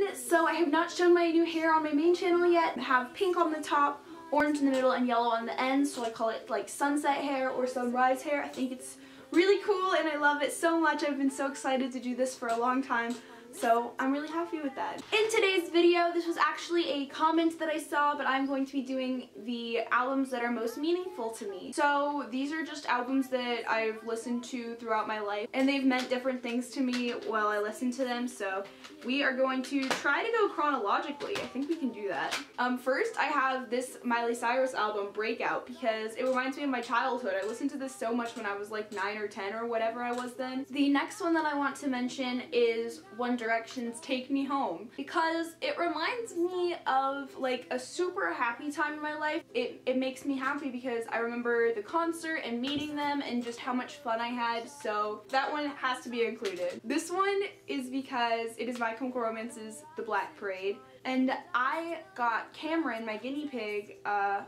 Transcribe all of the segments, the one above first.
everyone! So I have not shown my new hair on my main channel yet. I have pink on the top, orange in the middle, and yellow on the ends, so I call it like sunset hair or sunrise hair. I think it's really cool and I love it so much. I've been so excited to do this for a long time. So I'm really happy with that. In today's video, this was actually a comment that I saw, but I'm going to be doing the albums that are most meaningful to me. So these are just albums that I've listened to throughout my life, and they've meant different things to me while I listen to them. So we are going to try to go chronologically. I think we can do that. First, I have this Miley Cyrus album, Breakout, because it reminds me of my childhood. I listened to this so much when I was like 9 or 10 or whatever I was then. The next one that I want to mention is One Direction's Take Me Home, because it reminds me of like a super happy time in my life. It makes me happy because I remember the concert and meeting them and just how much fun I had, so that one has to be included. This one is because it is My Chemical Romance's The Black Parade, and I got Cameron, my guinea pig,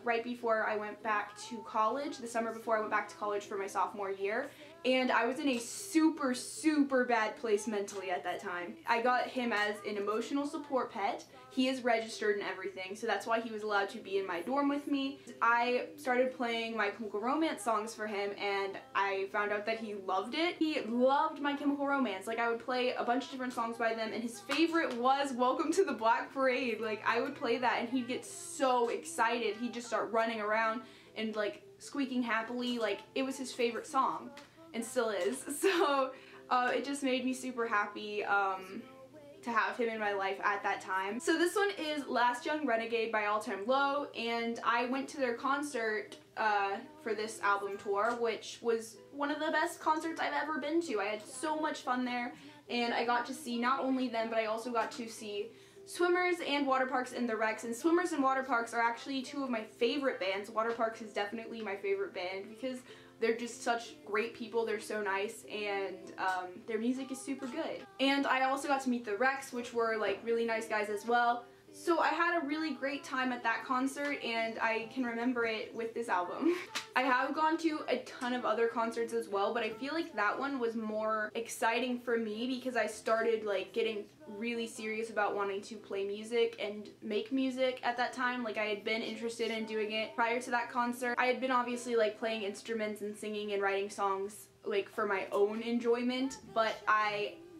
right before I went back to college, the summer before I went back to college for my sophomore year, and I was in a super bad place mentally at that time. I got him as an emotional support pet. He is registered and everything, so that's why he was allowed to be in my dorm with me. I started playing My Chemical Romance songs for him, and I found out that he loved it. He loved My Chemical Romance. Like, I would play a bunch of different songs by them, and his favorite was Welcome to the Black Parade. Like, I would play that and he'd get so excited. He'd just start running around and like squeaking happily. Like, it was his favorite song and still is. So it just made me super happy to have him in my life at that time. So this one is Last Young Renegade by All Time Low, and I went to their concert for this album tour, which was one of the best concerts I've ever been to. I had so much fun there, and I got to see not only them, but I also got to see Swimmers and Water Parks and the Rex. And Swimmers and Water Parks are actually two of my favorite bands. Water Parks is definitely my favorite band because they're just such great people. They're so nice, and their music is super good. And I also got to meet the Rex, which were like really nice guys as well. So I had a really great time at that concert, and I can remember it with this album. I have gone to a ton of other concerts as well, but I feel like that one was more exciting for me because I started like getting really serious about wanting to play music and make music at that time. Like, I had been interested in doing it prior to that concert. I had been obviously like playing instruments and singing and writing songs like for my own enjoyment, but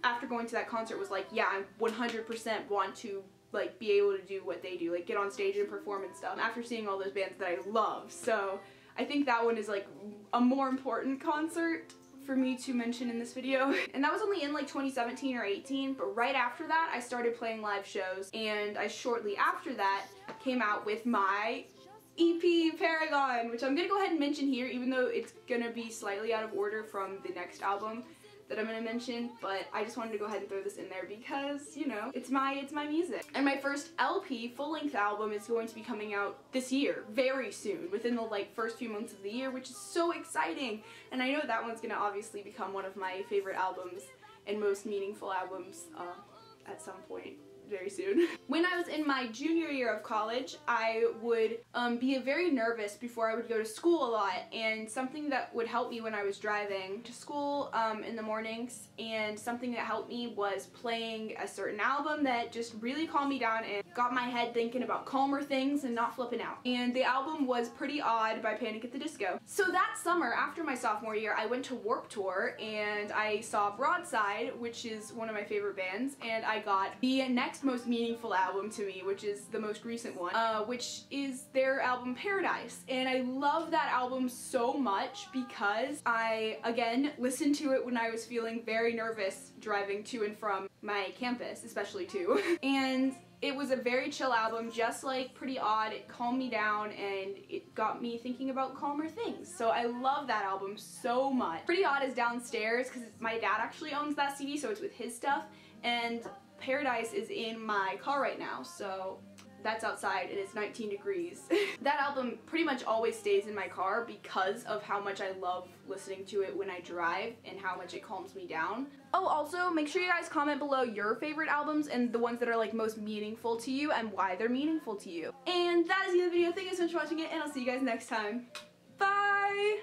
after going to that concert was like, yeah, I 100% want to like be able to do what they do, like get on stage and perform and stuff, after seeing all those bands that I love. So I think that one is like a more important concert for me to mention in this video. And that was only in like 2017 or 18, but right after that I started playing live shows, and I shortly after that came out with my EP Paragon, which I'm gonna go ahead and mention here, even though it's gonna be slightly out of order from the next album that I'm gonna mention, but I just wanted to go ahead and throw this in there because, you know, it's my music. And my first LP, full-length album, is going to be coming out this year, very soon, within the like first few months of the year, which is so exciting. And I know that one's gonna obviously become one of my favorite albums and most meaningful albums at some point very soon. When I was in my junior year of college, I would be very nervous before I would go to school a lot, and something that would help me when I was driving to school in the mornings, and something that helped me was playing a certain album that just really calmed me down and got my head thinking about calmer things and not flipping out. And the album was Pretty Odd by Panic at the Disco. So that summer, after my sophomore year, I went to Warped Tour and I saw Broadside, which is one of my favorite bands, and I got the next most meaningful album to me, which is the most recent one, which is their album Paradise. And I love that album so much because I, again, listened to it when I was feeling very nervous driving to and from my campus, especially too. And it was a very chill album, just like Pretty Odd. It calmed me down and it got me thinking about calmer things. So I love that album so much. Pretty Odd is downstairs because my dad actually owns that CD, so it's with his stuff. And Paradise is in my car right now, so that's outside and it's 19 degrees. That album pretty much always stays in my car because of how much I love listening to it when I drive and how much it calms me down. Oh, also make sure you guys comment below your favorite albums and the ones that are like most meaningful to you and why they're meaningful to you. And that is the end of the video. Thank you so much for watching it, and I'll see you guys next time. Bye!